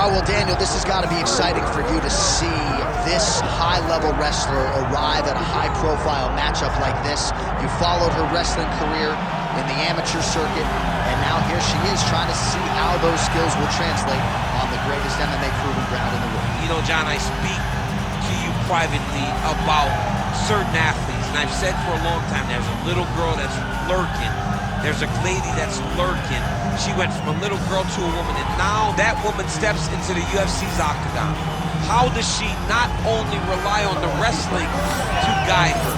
right, well, Daniel, this has got to be exciting for you to see this high-level wrestler arrive at a high-profile matchup like this. You followed her wrestling career in the amateur circuit, and now here she is trying to see how those skills will translate on the greatest MMA proving ground in the world. You know, John, I speak to you privately about certain athletes, and I've said for a long time, there's a little girl that's lurking. There's a lady that's lurking. She went from a little girl to a woman, and now that woman steps into the UFC's octagon. How does she not only rely on the wrestling to guide her,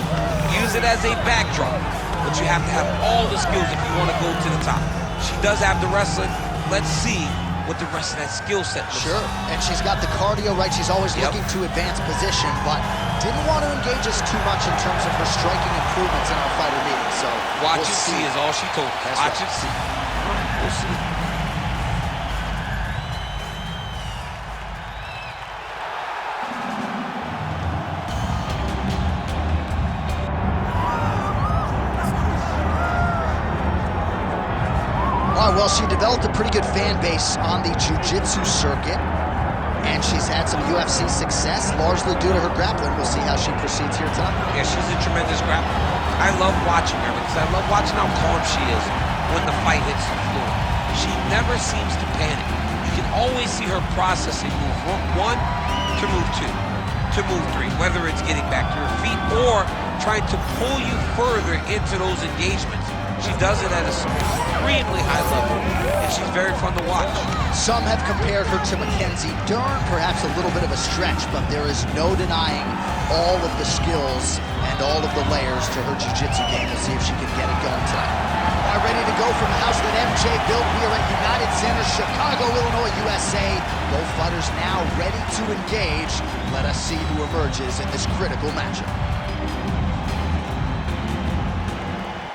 use it as a backdrop, but you have to have all the skills if you want to go to the top. She does have the wrestling. Let's see what the rest of that skill set looks Sure, like. and she's got the cardio, right? She's always looking to advance position, but didn't want to engage us too much in terms of her striking improvements in our fighter meeting. So watch and see is all she told me. Watch and see. We'll see. All right, well, she developed a pretty good fan base on the jiu-jitsu circuit, and she's had some UFC success, largely due to her grappling. We'll see how she proceeds here tonight. Yeah, she's a tremendous grappler. I love watching her because I love watching how calm she is when the fight hits the floor. She never seems to panic. You can always see her processing move one to move two, to move three, whether it's getting back to her feet or trying to pull you further into those engagements. She does it at a supremely high level, and she's very fun to watch. Some have compared her to Mackenzie Dern, perhaps a little bit of a stretch, but there is no denying all of the skills and all of the layers to her jiu-jitsu game. We'll see if she can get it going tonight. All right, ready to go from the house that MJ built here at United Center, Chicago, Illinois, USA. Both fighters now ready to engage. Let us see who emerges in this critical matchup.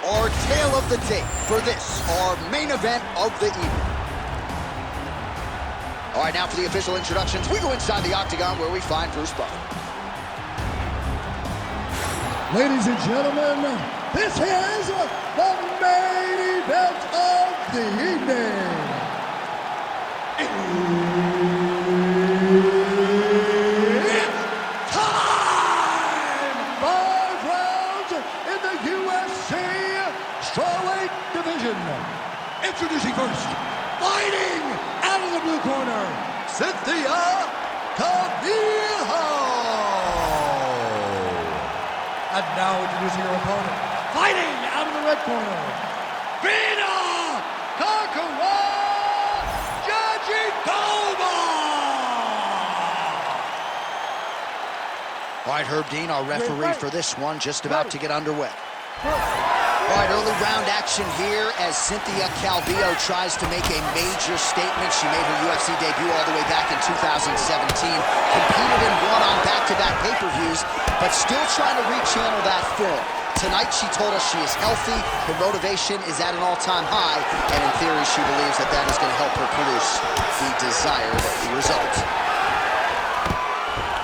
Our tale of the tape for this, our main event of the evening. All right, now for the official introductions, we go inside the octagon where we find Bruce Buffer. Ladies and gentlemen, this is the main event of the evening. It's time! 5 rounds in the UFC Strawweight division. Introducing first, fighting out of the blue corner, Cynthia Calvillo. And now introducing her opponent, fighting out of the red corner, Virna Jandiroba. All right, Herb Dean, our referee for this one, just about to get underway. All right, early round action here as Cynthia Calvillo tries to make a major statement. She made her UFC debut all the way back in 2017, competed and won on back-to-back pay-per-views, but still trying to rechannel that form. Tonight, she told us she is healthy, her motivation is at an all-time high, and in theory, she believes that that is going to help her produce the desired result.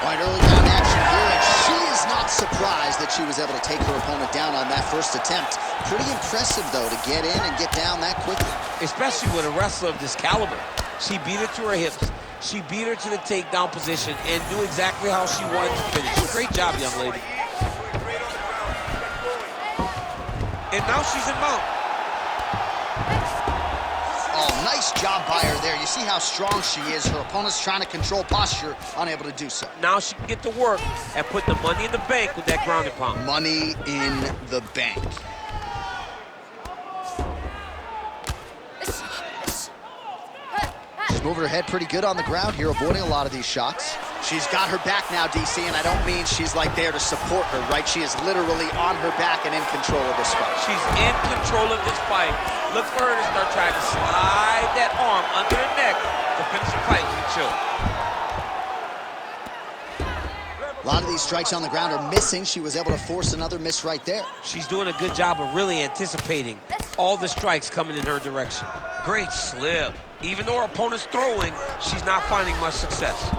All right, early round action here, and she is not surprised that she was able to take her opponent down on that first attempt. Pretty impressive, though, to get in and get down that quickly. Especially with a wrestler of this caliber. She beat her to her hips. She beat her to the takedown position and knew exactly how she wanted to finish. Great job, young lady. And now she's in mount. Oh, nice job by her there. You see how strong she is. Her opponent's trying to control posture, unable to do so. Now she can get to work and put the money in the bank with that ground and pound. Money in the bank. She's moving her head pretty good on the ground here, avoiding a lot of these shots. She's got her back now, DC, and I don't mean she's like there to support her, right? She is literally on her back and in control of this fight. She's in control of this fight. Look for her to start trying to slide that arm under her neck to finish the fight with a choke. A lot of these strikes on the ground are missing. She was able to force another miss right there. She's doing a good job of really anticipating all the strikes coming in her direction. Great slip. Even though her opponent's throwing, she's not finding much success.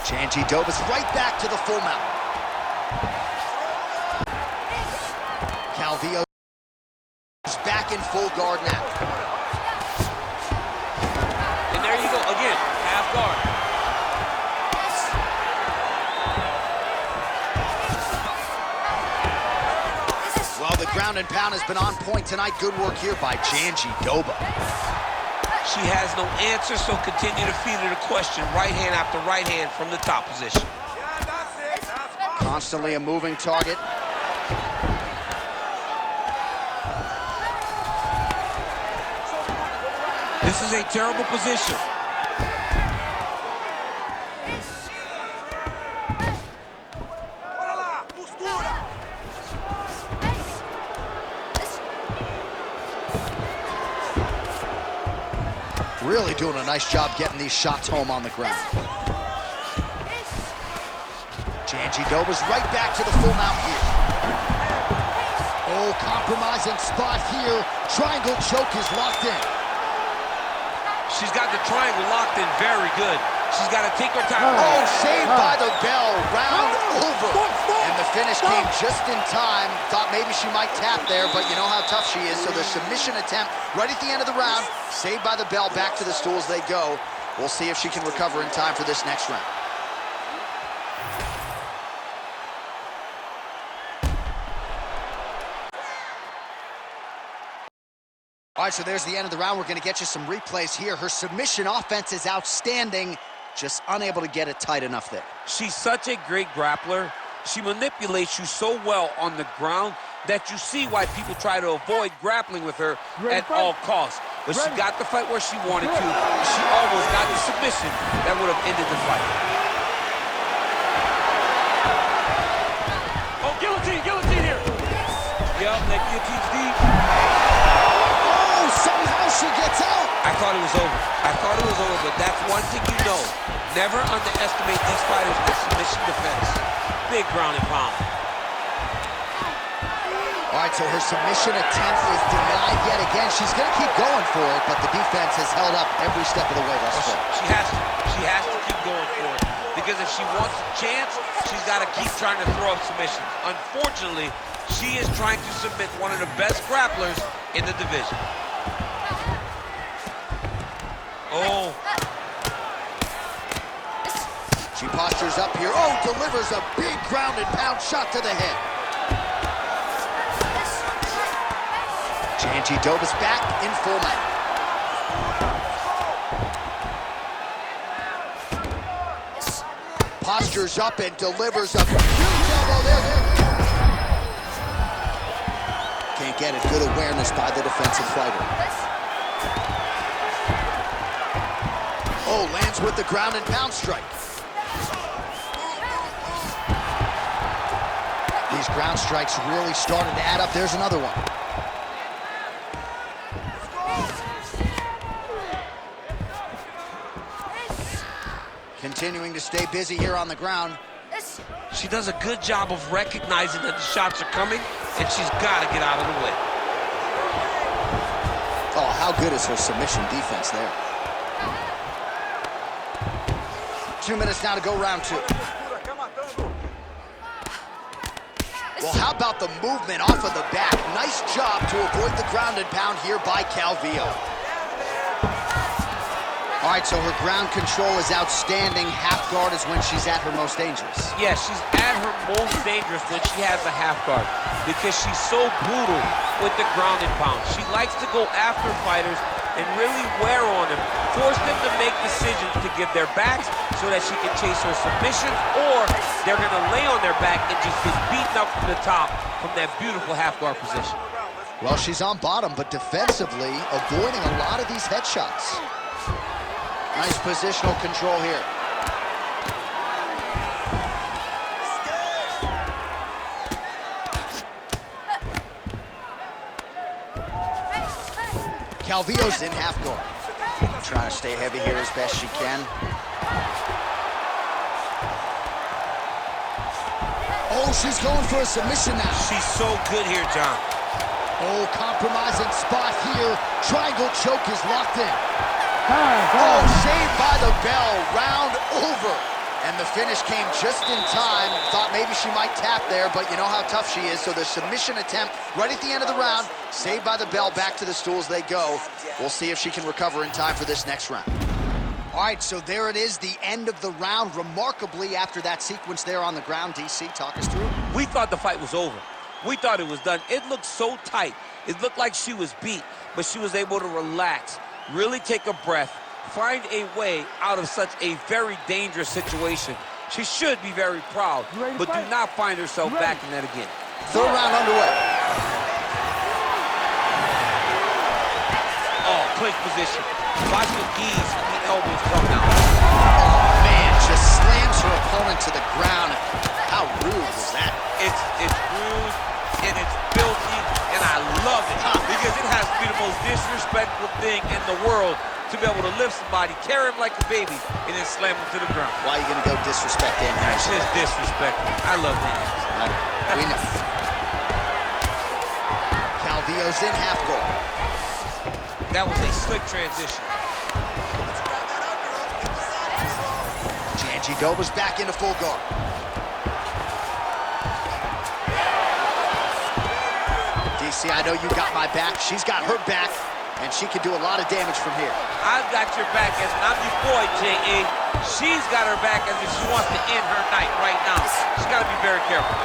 Jandiroba's right back to the full mount. Calvillo is back in full guard now. half guard. Well, the ground and pound has been on point tonight. Good work here by Jandiroba. She has no answer, so continue to feed her the question. Right hand after right hand from the top position. Constantly a moving target. This is a terrible position. Really doing a nice job getting these shots home on the ground. Jandiroba's right back to the full mount here. Oh, compromising spot here. Triangle choke is locked in. She's got the triangle locked in very good. She's got to take her time. Oh, saved by the bell. Round over. And the finish came just in time. Thought maybe she might tap there, but you know how tough she is. So the submission attempt right at the end of the round. Saved by the bell. Back to the stools they go. We'll see if she can recover in time for this next round. All right, so there's the end of the round. We're going to get you some replays here. Her submission offense is outstanding, just unable to get it tight enough there. She's such a great grappler. She manipulates you so well on the ground that you see why people try to avoid grappling with her at all costs. But she got the fight where she wanted to. She almost got the submission that would have ended the fight. Oh, guillotine here. Yup, that guillotine's deep. Somehow she gets out. I thought it was over, but that's one thing you know. Never underestimate these fighters with submission defense. Big ground and pound. All right, so her submission attempt is denied yet again. She's going to keep going for it, but the defense has held up every step of the way thus far. She has to keep going for it. Because if she wants a chance, she's got to keep trying to throw up submissions. Unfortunately, she is trying to submit one of the best grapplers in the division. Oh. She postures up here. Oh, delivers a big ground and pound shot to the head. Jandiroba's back in full mount. Postures up and delivers a huge elbow there. Can't get it. Good awareness by the defensive fighter. Oh, lands with the ground and pound strike. These ground strikes really started to add up. There's another one. Continuing to stay busy here on the ground. She does a good job of recognizing that the shots are coming, and she's got to get out of the way. Oh, how good is her submission defense there? 2 minutes now to go round two. Well, how about the movement off of the back? Nice job to avoid the ground and pound here by Calvillo. All right, so her ground control is outstanding. Half guard is when she's at her most dangerous. Yeah, she's at her most dangerous when she has a half guard because she's so brutal with the ground and pound. She likes to go after fighters and really wear on them, force them to make decisions to give their backs so that she can chase her submissions, or they're going to lay on their back and just get beaten up from the top from that beautiful half guard position. Well, she's on bottom, but defensively avoiding a lot of these headshots. Nice positional control here. Calvillo's in half guard. Trying to stay heavy here as best she can. Oh, she's going for a submission now. She's so good here, John. Oh, compromising spot here. Triangle choke is locked in. Oh, saved by the bell. Round over. And the finish came just in time. Thought maybe she might tap there, but you know how tough she is. So the submission attempt right at the end of the round. Saved by the bell. Back to the stools they go. We'll see if she can recover in time for this next round. All right, so there it is, the end of the round. Remarkably, after that sequence there on the ground, DC, talk us through. We thought the fight was over. We thought it was done. It looked so tight. It looked like she was beat, but she was able to relax, really take a breath, find a way out of such a very dangerous situation. She should be very proud, but do not find herself back in that again. Third round underway. Oh, clinch position. Watch the ease when the elbows come out. Oh, man, just slams her opponent to the ground. How rude was that? It's rude, and it's filthy, and I love it because it has to be the most disrespectful thing in the world to be able to lift somebody, carry him like a baby, and then slam him to the ground. Why are you going to go disrespect him? That's just disrespectful. I love that. We know. Calvillo's in half guard. That was a slick transition. Jandiroba's back into full guard. DC, I know you got my back. She's got her back, and she can do a lot of damage from here. I've got your back as I'm your boy, J.A. She's got her back as if she wants to end her night right now. She's got to be very careful.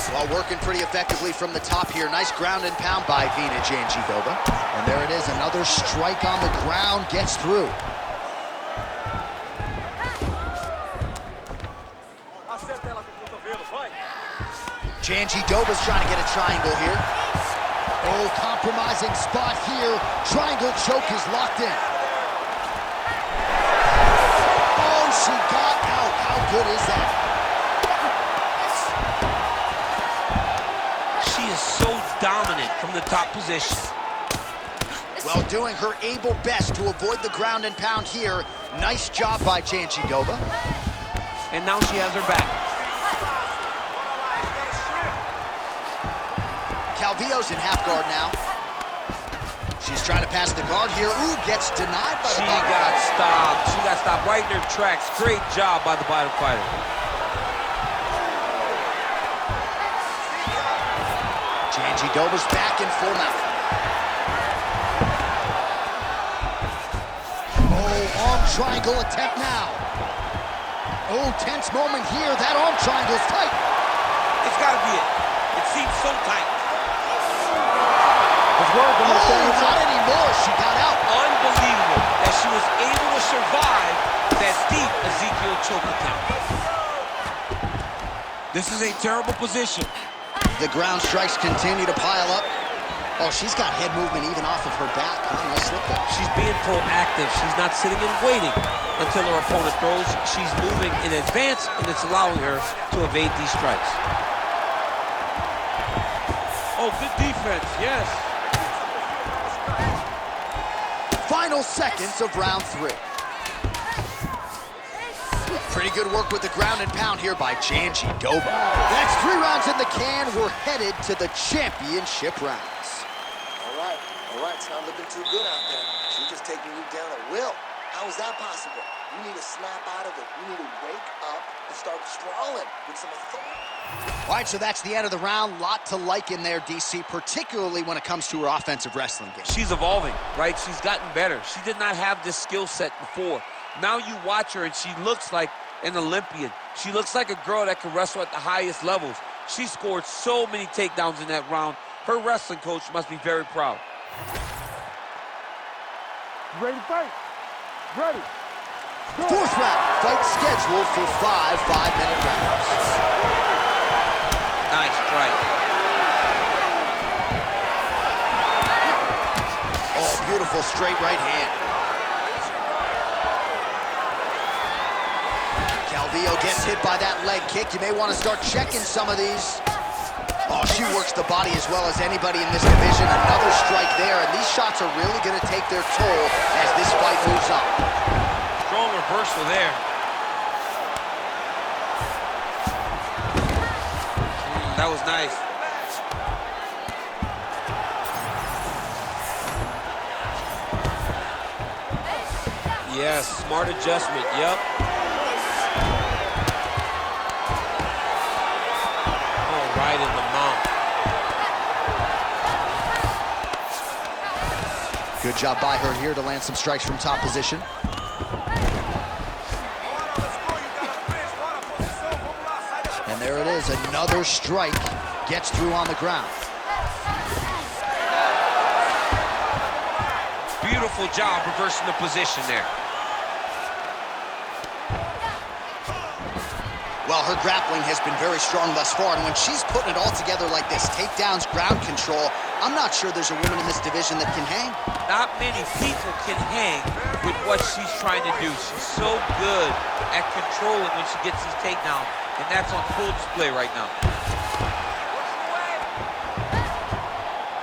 Well, working pretty effectively from the top here. Nice ground and pound by Virna Jandiroba. And there it is, another strike on the ground, gets through. Jandiroba's trying to get a triangle here. Oh, compromising spot here. Triangle choke is locked in. Oh, she got out. How good is that? She is so dominant from the top position. Well, doing her able best to avoid the ground and pound here. Nice job by Jandiroba. And now she has her back. Calvillo's in half guard now. She's trying to pass the guard here. Ooh, gets denied by the bottom. She got stopped. She got stopped right in her tracks. Great job by the bottom fighter. Jandiroba's back in full mount. Oh, arm triangle attempt now. Oh, tense moment here. That arm triangle's tight. It's got to be it. It seems so tight. Oh, not anymore. She got out. Unbelievable that she was able to survive that deep Ezekiel choke attempt. This is a terrible position. The ground strikes continue to pile up. Oh, she's got head movement even off of her back. Nice slip there. She's being proactive. She's not sitting and waiting until her opponent throws. She's moving in advance, and it's allowing her to evade these strikes. Oh, good defense, yes. Final seconds of round 3. Pretty good work with the ground and pound here by Jandiroba. That's 3 rounds in the can. We're headed to the championship rounds. All right, it's not looking too good out there. She's just taking you down at will. How is that possible? You need to snap out of it. You need to wake up and start sprawling with some authority. All right, so that's the end of the round. Lot to like in there, DC, particularly when it comes to her offensive wrestling game. She's evolving, right? She's gotten better. She did not have this skill set before. Now you watch her, and she looks like an Olympian. She looks like a girl that can wrestle at the highest levels. She scored so many takedowns in that round. Her wrestling coach must be very proud. You ready to fight? Ready. Fourth round, fight scheduled for 5 5-minute rounds. Nice strike. Oh, beautiful straight right hand. Calvillo gets hit by that leg kick. You may want to start checking some of these. Oh, she works the body as well as anybody in this division. Another strike there, and these shots are really going to take their toll as this fight moves on. Strong reversal there. That was nice. Yes, smart adjustment, yep. Oh, right in the mouth. Good job by her here to land some strikes from top position. And there it is, another strike gets through on the ground. Beautiful job reversing the position there. Well, her grappling has been very strong thus far, and when she's putting it all together like this, takedowns, ground control, I'm not sure there's a woman in this division that can hang. Not many people can hang with what she's trying to do. She's so good at controlling when she gets these takedowns, and that's on full display right now.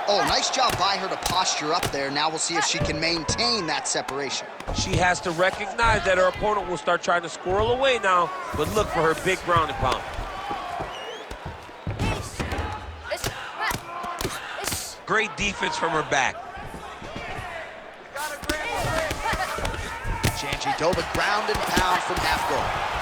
Oh, nice job by her to posture up there. Now we'll see if she can maintain that separation. She has to recognize that her opponent will start trying to squirrel away now, but look for her big ground and pound. Great defense from her back. Jandiroba ground and pound from half guard.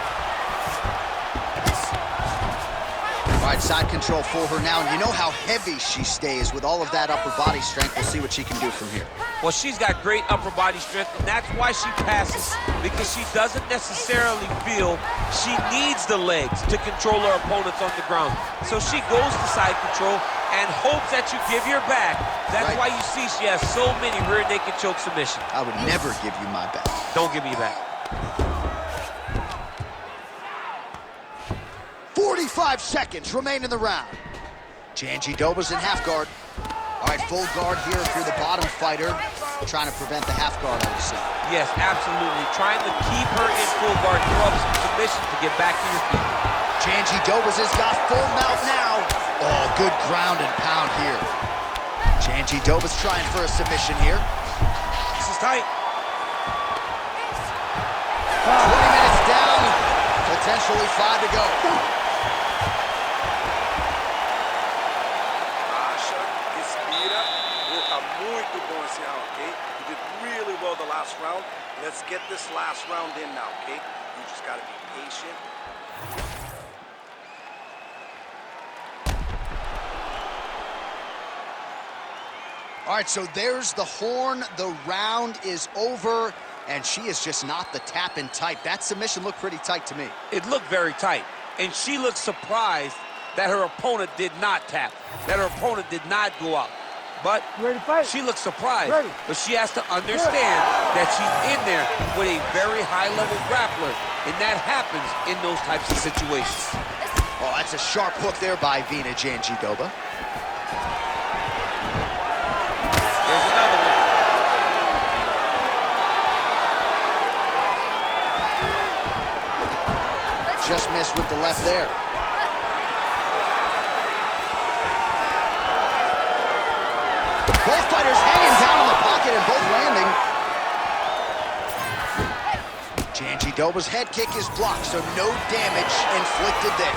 All right, side control for her now, and you know how heavy she stays with all of that upper body strength. We'll see what she can do from here. Well, she's got great upper body strength, and that's why she passes, because she doesn't necessarily feel she needs the legs to control her opponents on the ground. So she goes to side control and hopes that you give your back. That's why you see she has so many rear naked choke submissions. I would never give you my back. Don't give me your back. 45 seconds remain in the round. Jandiroba's in half guard. All right, full guard here if you're the bottom fighter. Trying to prevent the half guard, I would say. Yes, absolutely. Trying to keep her in full guard, throw up some submission to get back to your feet. Jandiroba's has got full mount now. Oh, good ground and pound here. Jandiroba's trying for a submission here. This is tight. 20 minutes down, potentially 5 to go. The last round. Let's get this last round in now, okay? You just got to be patient. All right, so there's the horn. The round is over, and she is just not the tap-in type. That submission looked pretty tight to me. It looked very tight, and she looked surprised that her opponent did not tap, that her opponent did not go out. But she looks surprised, but she has to understand that she's in there with a very high-level grappler, and that happens in those types of situations. Oh, that's a sharp hook there by Virna Jandiroba. There's another one. Just missed with the left there. Both fighters hanging down in the pocket and both landing. Jandiroba's head kick is blocked, so no damage inflicted there.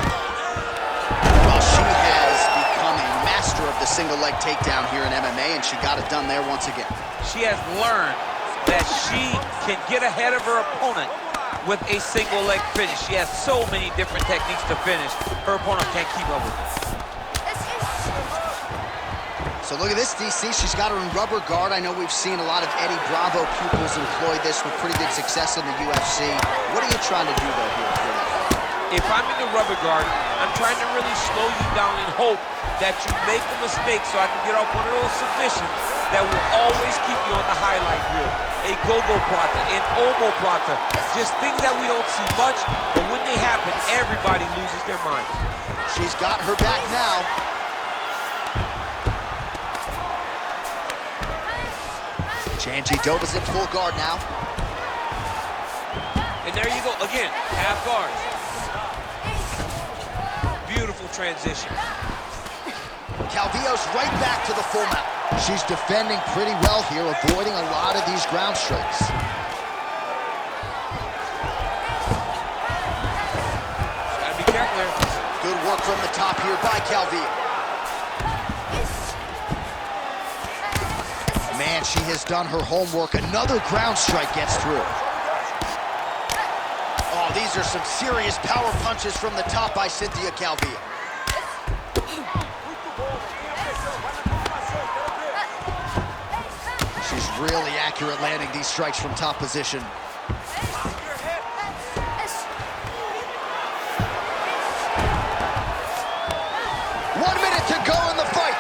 Well, she has become a master of the single leg takedown here in MMA, and she got it done there once again. She has learned that she can get ahead of her opponent with a single leg finish. She has so many different techniques to finish. Her opponent can't keep up with it. So look at this, DC. She's got her in rubber guard. I know we've seen a lot of Eddie Bravo pupils employ this with pretty good success in the UFC. What are you trying to do, though, here for that? If I'm in the rubber guard, I'm trying to really slow you down and hope that you make a mistake so I can get off one of those submissions that will always keep you on the highlight reel. A go-go plata, an omoplata, just things that we don't see much, but when they happen, everybody loses their minds. She's got her back now. Jandiroba's in full guard now. And there you go, again, half guard. Beautiful transition. Calvillo's right back to the full mount. She's defending pretty well here, avoiding a lot of these ground strikes. Gotta be careful there. Good work from the top here by Calvillo. Man, she has done her homework. Another ground strike gets through. Oh, these are some serious power punches from the top by Cynthia Calvillo. She's Really accurate landing these strikes from top position. 1 minute to go in the fight.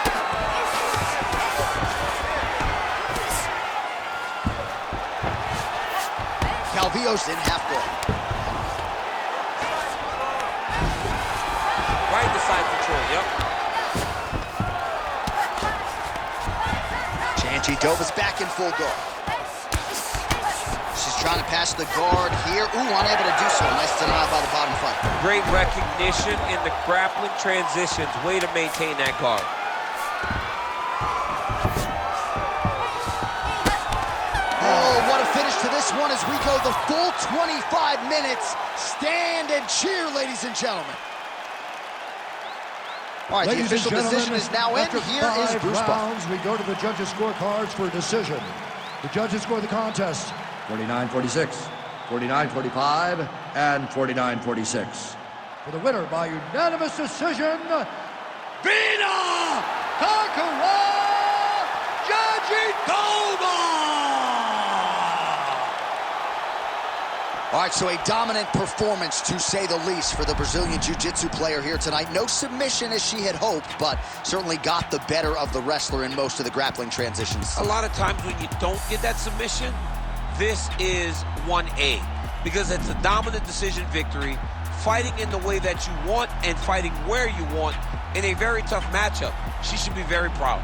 Calvillo's in half guard. Right to side control, yep. Jandiroba's back in full guard. She's trying to pass the guard here. Ooh, unable to do so. Nice denial by the bottom fight. Great recognition in the grappling transitions. Way to maintain that guard. Oh, what a finish to this one as we go the full 25 minutes. Stand and cheer, ladies and gentlemen. All right, Ladies the official decision is now in. after Here is 5 Bruce rounds, we go to the judges' scorecards for a decision. The judges score the contest 49-46, 49-45, and 49-46. For the winner by unanimous decision, Virna Jandiroba! All right, so a dominant performance, to say the least, for the Brazilian Jiu-Jitsu player here tonight. No submission as she had hoped, but certainly got the better of the wrestler in most of the grappling transitions. A lot of times when you don't get that submission, this is 1A, because it's a dominant decision victory, fighting in the way that you want and fighting where you want in a very tough matchup. She should be very proud.